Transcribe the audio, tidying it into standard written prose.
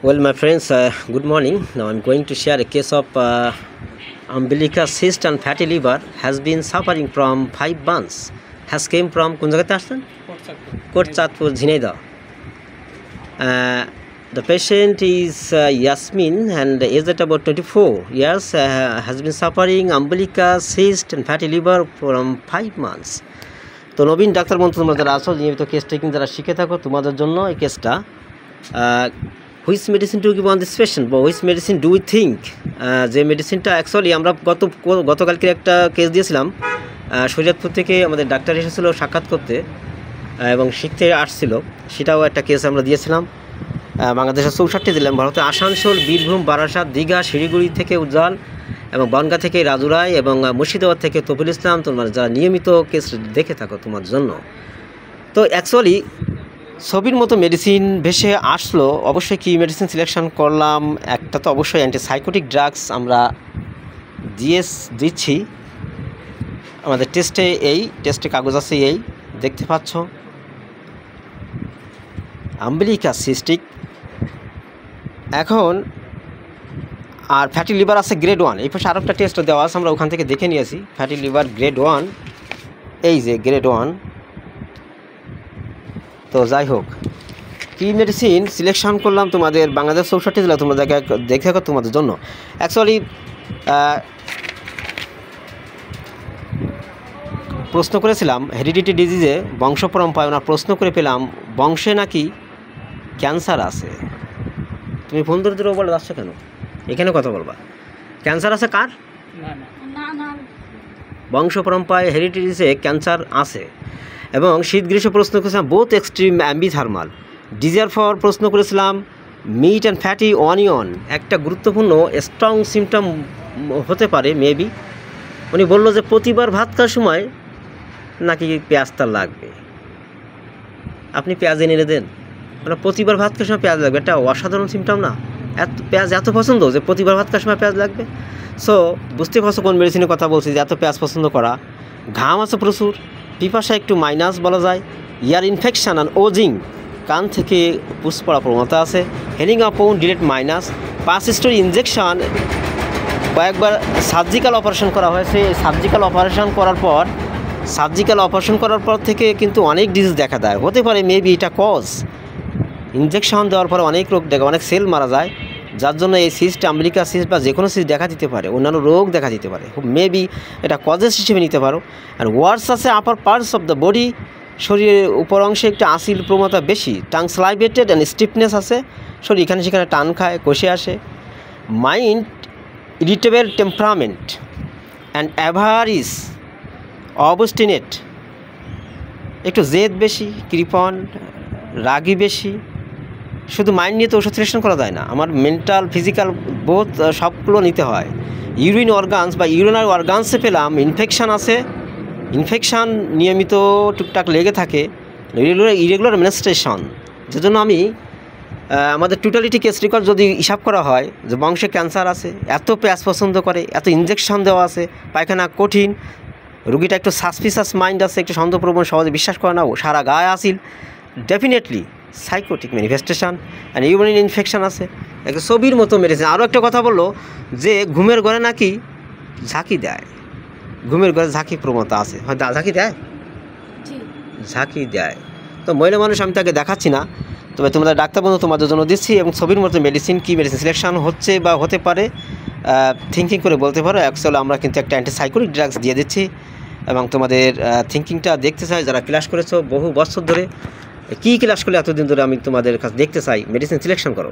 Well, my friends, good morning. Now I'm going to share a case of umbilical cyst and fatty liver has been suffering from 5 months. Has came from কোন জায়গাতে আসছেন? Kotchandpur, Jhenaidah. The patient is Yasmin and is at about 24 years. Has been suffering umbilical cyst and fatty liver from 5 months. তো নবীন doctor বন্ধু তোমরা যারা আছো নিয়মিত case taking যারা শিখে থাকো তোমাদের জন্য এই কেসটা which medicine to give on this patient বা which medicine do we think যে মেডিসিনটা অ্যাকচুয়ালি আমরা গতকালকে একটা কেস দিয়েছিলাম শরীয়তপুর থেকে আমাদের ডাক্তার এসেছিলো সাক্ষাৎ করতে এবং শিখতে আসছিল, সেটাও একটা কেস আমরা দিয়েছিলাম। বাংলাদেশের 64টি জেলা, ভারতের আসানসোল, বীরভূম, বারাসাত, দীঘা, শিলিগুড়ি থেকে উজ্জ্বল এবং বনগাঁ থেকে রাজুরাই এবং মুর্শিদাবাদ থেকে তফিল ইসলাম। তোমার যারা নিয়মিত কেস দেখে থাকো তোমার জন্য তো অ্যাকচুয়ালি ছবির মতো মেডিসিন ভেসে আসলো। অবশ্যই কী মেডিসিন সিলেকশন করলাম, একটা তো অবশ্যই অ্যান্টিসাইকোটিক ড্রাগস আমরা দিচ্ছি আমাদের টেস্টে। এই টেস্টে কাগজ আছে, এই দেখতে পাচ্ছ আম্বিলিকাস সিস্টিক এখন, আর ফ্যাটি লিভার আছে গ্রেড 1। এই পাশে আরও একটা টেস্ট দেওয়া আছে, আমরা ওখান থেকে দেখে নিয়েছি ফ্যাটি লিভার গ্রেড 1, এই যে গ্রেড 1। তো যাই হোক কী মেডিসিন সিলেকশন করলাম তোমাদের বাংলাদেশ 64টি জেলা তোমরা দেখে থাকো তোমাদের জন্য। অ্যাকচুয়ালি প্রশ্ন করেছিলাম হেরিডিটি ডিজিজে বংশ পরম্পরায়, ওনার প্রশ্ন করে পেলাম বংশে নাকি ক্যান্সার আছে। তুমি ফোন ধরে ধরে বলে যাচ্ছ কেন? এখানে কথা বলবা। ক্যান্সার আছে কার? বংশ পরম্পরায় হেরিডিটিসে ক্যান্সার আছে। এবং শীত গ্রীষ্ম প্রশ্ন করেছিলাম বোথ এক্সট্রিম অ্যাম্বিথার্মাল। ডিজার ফর প্রশ্ন করেছিলাম মিট অ্যান্ড ফ্যাটি অনিয়ন একটা গুরুত্বপূর্ণ স্ট্রং সিমটম হতে পারে মেবি। উনি বললো যে প্রতিবার ভাত খাওয়ার সময় নাকি পেঁয়াজ তার লাগবে। আপনি পেঁয়াজ এনে দেন, মানে প্রতিবার ভাত খাওয়ার সময় পেঁয়াজ লাগবে, একটা অসাধারণ সিমটম না? পেঁয়াজ এত পছন্দ যে প্রতিবার ভাত খাওয়ার সময় পেঁয়াজ লাগবে। সো বুঝতে পারছো কোন মেডিসিনের কথা বলছি, যে এত পেঁয়াজ পছন্দ করা। ঘাম আছে প্রচুর, পিপাসা একটু মাইনাস বলা যায়, ইয়ার ইনফেকশান অ্যান্ড ওজিং, কান থেকে পুষ পড়া প্রবণতা আছে, হেলিং আপন delete minus, pass story injection, কয়েকবার সার্জিক্যাল অপারেশন করা হয়েছে। সার্জিক্যাল অপারেশন করার পর থেকে কিন্তু অনেক ডিজিজ দেখা দেয়, হতে পারে মেবি এটা কজ। ইনজেকশন দেওয়ার পরে অনেক রোগ দেখা, অনেক সেল মারা যায়, যার জন্য এই সিস্ট আম্বিলিকাস সিস্ট বা যে কোনো সিস্ট দেখা দিতে পারে, অন্যান্য রোগ দেখা দিতে পারে, মেবি এটা কজেস হিসেবে নিতে পারো। আর ওয়ার্ডস আছে আপার পার্টস অফ দ্য বডি, শরীরের উপর অংশে একটু আসিল প্রবণতা বেশি, টাং স্লাইভেটেড অ্যান্ড স্টিফনেস আছে, শরীর এখানে সেখানে টান খায়, কষে আসে। Mind irritable temperament and avarice, obstinate, একটু জেদ বেশি, কৃপণ, রাগী বেশি। শুধু মাইন্ড নিয়ে তো ওষুধ সিলেকশন করা যায় না, আমার মেন্টাল ফিজিক্যাল বোথ সবগুলো নিতে হয়। ইউরিন অর্গানস বা ইউরিনারি অর্গানসে পেলাম ইনফেকশান আছে, ইনফেকশান নিয়মিত টুকটাক লেগে থাকে, ইরেগুলার মেনস্ট্রেশন। যে জন্য আমি আমাদের টোটালিটি কেস রেকর্ড যদি হিসাব করা হয় যে বংশে ক্যান্সার আছে, এত পেঁয়াজ পছন্দ করে, এত ইনজেকশন দেওয়া আছে, পায়খানা কঠিন, রুগীটা একটু সাসপিসাস মাইন্ড আছে, একটু সন্দেহপ্রবণ, সহজে বিশ্বাস করে না, সারা গায়ে আসিল, definitely psychotic manifestation and urine infection আছে, একটা ছবির মতো মেরেছে। আরও একটা কথা বললো যে ঘুমের ঘরে নাকি ঝাঁকি দেয়, ঘুমের ঘরে ঝাঁকি প্রবণতা আছে, হয় ঝাঁকি দেয়, ঝাঁকি দেয়। তো মহিলা মানুষ আমি তাকে দেখাচ্ছি না, তবে তোমাদের ডাক্তার বন্ধু তোমাদের জন্য দিচ্ছি। এবং ছবির মতো মেডিসিন কী মেডিসিন সিলেকশন হচ্ছে বা হতে পারে থিঙ্কিং করে বলতে পারো। অ্যাকচুয়ালি আমরা কিন্তু একটা অ্যান্টিসাইকোটিক ড্রাগস দিয়ে দিচ্ছি এবং তোমাদের থিঙ্কিংটা দেখতে চাই। যারা ক্লাস করেছো বহু বছর ধরে, কী ক্লাস করলে এতদিন ধরে আমি তোমাদের কাছে দেখতে চাই, মেডিসিন সিলেকশন করো।